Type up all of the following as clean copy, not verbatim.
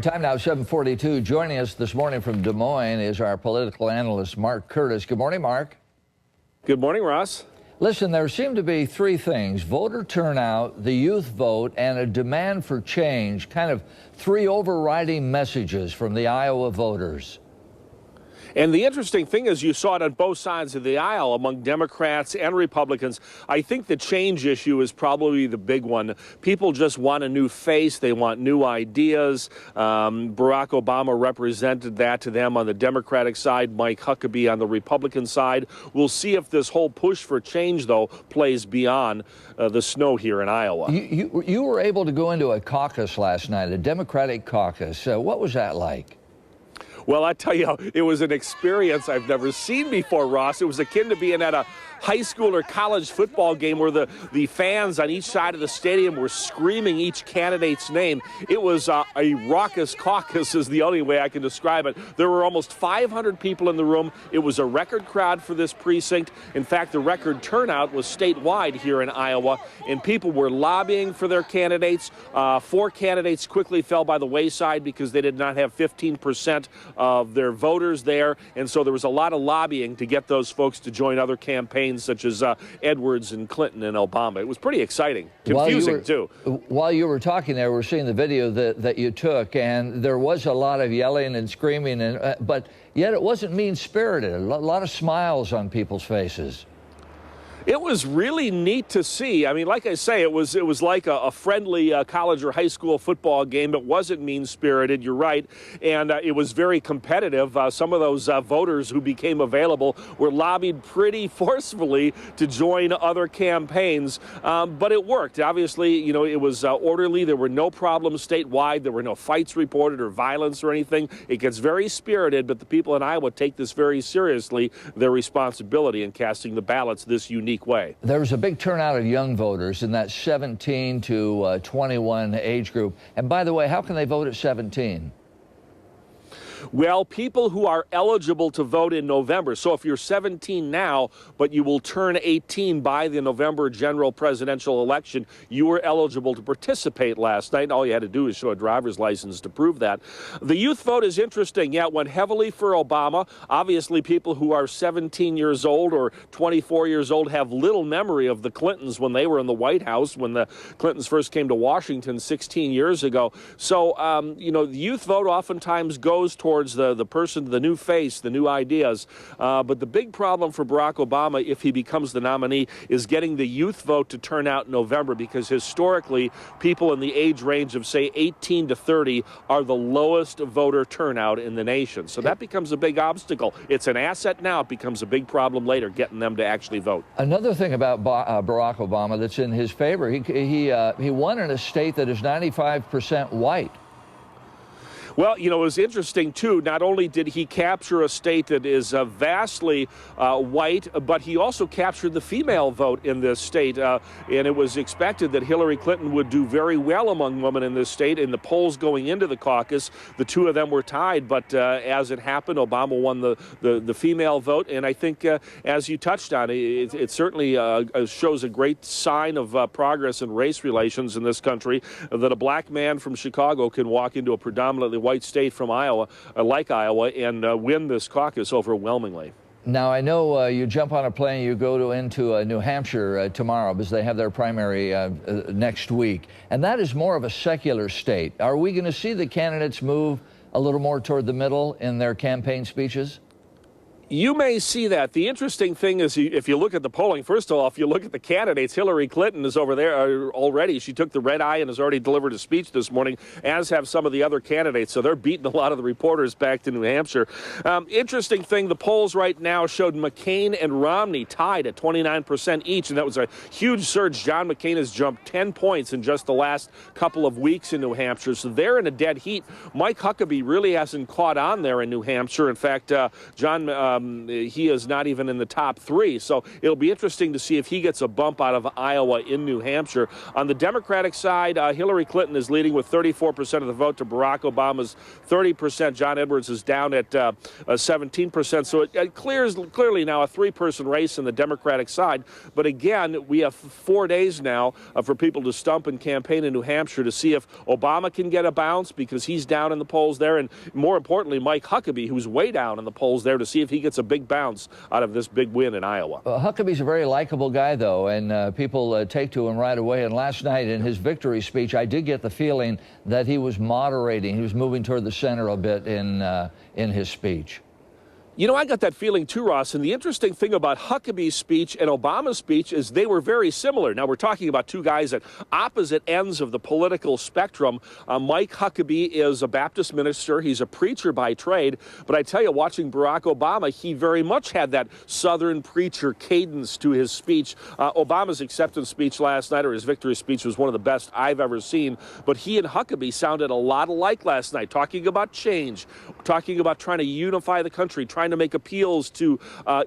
Time now, 7:42. Joining us this morning from Des Moines is our political analyst, Mark Curtis. Good morning, Mark. Good morning, Ross. Listen, there seem to be three things: voter turnout, the youth vote, and a demand for change. Kind of three overriding messages from the Iowa voters. And the interesting thing is you saw it on both sides of the aisle among Democrats and Republicans. I think the change issue is probably the big one. People just want a new face. They want new ideas. Barack Obama represented that to them on the Democratic side, Mike Huckabee on the Republican side. We'll see if this whole push for change, though, plays beyond the snow here in Iowa. You were able to go into a caucus last night, a Democratic caucus. What was that like? Well, I tell you, it was an experience I've never seen before, Ross. It was akin to being at a high school or college football game where the fans on each side of the stadium were screaming each candidate's name. It was a raucous caucus is the only way I can describe it. There were almost 500 people in the room. It was a record crowd for this precinct. In fact, the record turnout was statewide here in Iowa, and people were lobbying for their candidates. 4 candidates quickly fell by the wayside because they did not have 15% of their voters there, and so there was a lot of lobbying to get those folks to join other campaigns such as Edwards and Clinton and Obama. It was pretty exciting, confusing too. While you were talking there, we're seeing the video that you took, and there was a lot of yelling and screaming, but yet it wasn't mean-spirited. A lot of smiles on people's faces. It was really neat to see. I mean, like I say, it was like a friendly college or high school football game. It wasn't mean-spirited, you're right, and it was very competitive. Some of those voters who became available were lobbied pretty forcefully to join other campaigns, but it worked. Obviously, you know, it was orderly. There were no problems statewide. There were no fights reported or violence or anything. It gets very spirited, but the people in Iowa take this very seriously, their responsibility in casting the ballots this unique way. There was a big turnout of young voters in that 17 to 21 age group. And by the way, how can they vote at 17? Well, people who are eligible to vote in November. So if you're 17 now, but you will turn 18 by the November general presidential election, you were eligible to participate last night. All you had to do is show a driver's license to prove that. The youth vote is interesting. Yeah, it went heavily for Obama. Obviously, people who are 17 years old or 24 years old have little memory of the Clintons when they were in the White House, when the Clintons first came to Washington 16 years ago. So, you know, the youth vote oftentimes goes towards the person, the new face, the new ideas. But the big problem for Barack Obama, if he becomes the nominee, is getting the youth vote to turn out in November, because historically, people in the age range of, say, 18 to 30 are the lowest voter turnout in the nation. So that becomes a big obstacle. It's an asset now. It becomes a big problem later, getting them to actually vote. Another thing about Barack Obama that's in his favor, he won in a state that is 95% white. Well, you know, it was interesting, too. Not only did he capture a state that is vastly white, but he also captured the female vote in this state. And it was expected that Hillary Clinton would do very well among women in this state. In the polls going into the caucus, the two of them were tied. But as it happened, Obama won the female vote. And I think, as you touched on, it certainly shows a great sign of progress in race relations in this country, that a black man from Chicago can walk into a predominantly white state from Iowa, like Iowa, and win this caucus overwhelmingly. Now, I know you jump on a plane, you go into New Hampshire tomorrow, because they have their primary next week, and that is more of a secular state. Are we going to see the candidates move a little more toward the middle in their campaign speeches? You may see that. The interesting thing is, if you look at the polling, first of all, if you look at the candidates, Hillary Clinton is over there already. She took the red eye and has already delivered a speech this morning, as have some of the other candidates. So they're beating a lot of the reporters back to New Hampshire. Interesting thing, the polls right now showed McCain and Romney tied at 29% each, and that was a huge surge. John McCain has jumped 10 points in just the last couple of weeks in New Hampshire, so they're in a dead heat. Mike Huckabee really hasn't caught on there in New Hampshire. In fact, John he is not even in the top 3. So it'll be interesting to see if he gets a bump out of Iowa in New Hampshire. On the Democratic side, Hillary Clinton is leading with 34% of the vote to Barack Obama's 30%. John Edwards is down at 17%. So it clearly now a 3-person race in the Democratic side. But again, we have 4 days now for people to stump and campaign in New Hampshire to see if Obama can get a bounce because he's down in the polls there. And more importantly, Mike Huckabee, who's way down in the polls there, to see if he gets a big bounce out of this big win in Iowa. Huckabee's a very likable guy, though, and people take to him right away. And last night in his victory speech, I did get the feeling that he was moderating. He was moving toward the center a bit in his speech. You know, I got that feeling too, Ross. And the interesting thing about Huckabee's speech and Obama's speech is they were very similar. Now, we're talking about two guys at opposite ends of the political spectrum. Mike Huckabee is a Baptist minister. He's a preacher by trade. But I tell you, watching Barack Obama, he very much had that Southern preacher cadence to his speech. Obama's acceptance speech last night, or his victory speech, was one of the best I've ever seen. But he and Huckabee sounded a lot alike last night, talking about change, talking about trying to unify the country, trying to make appeals to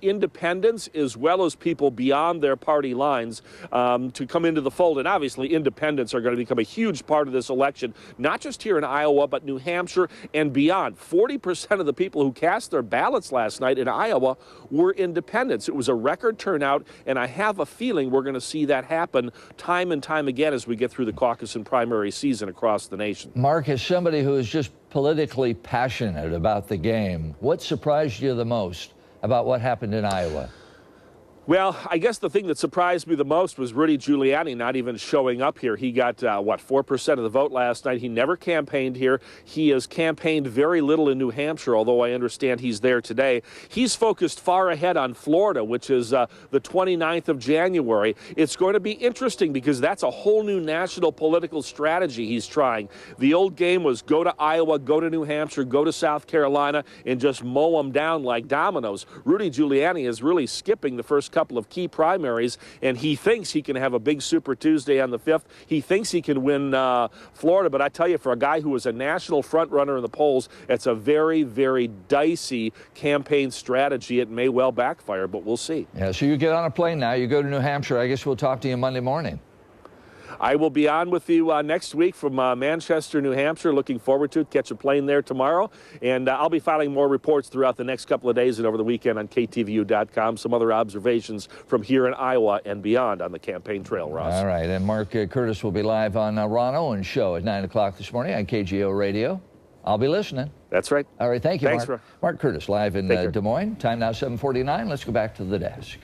independents as well as people beyond their party lines to come into the fold. And obviously, independents are going to become a huge part of this election, not just here in Iowa, but New Hampshire and beyond. 40% of the people who cast their ballots last night in Iowa were independents. It was a record turnout, and I have a feeling we're going to see that happen time and time again as we get through the caucus and primary season across the nation. Mark, as somebody who is just politically passionate about the game, what surprised you the most about what happened in Iowa? Well, I guess the thing that surprised me the most was Rudy Giuliani not even showing up here. He got, 4% of the vote last night. He never campaigned here. He has campaigned very little in New Hampshire, although I understand he's there today. He's focused far ahead on Florida, which is the 29th of January. It's going to be interesting because that's a whole new national political strategy he's trying. The old game was go to Iowa, go to New Hampshire, go to South Carolina, and just mow them down like dominoes. Rudy Giuliani is really skipping the first couple of key primaries, and he thinks he can have a big Super Tuesday on the 5th. He thinks he can win Florida, but I tell you, for a guy who was a national front runner in the polls, it's a very, very dicey campaign strategy. It may well backfire, but we'll see. Yeah, so you get on a plane now, you go to New Hampshire. I guess we'll talk to you Monday morning. I will be on with you next week from Manchester, New Hampshire. Looking forward to it. Catch a plane there tomorrow. And I'll be filing more reports throughout the next couple of days and over the weekend on KTVU.com. Some other observations from here in Iowa and beyond on the campaign trail, Ross. All right. And Mark Curtis will be live on Ron Owen's show at 9 o'clock this morning on KGO Radio. I'll be listening. That's right. All right. Thank you, Thanks, Mark. Mark Curtis live in Des Moines. Time now 7:49. Let's go back to the desk.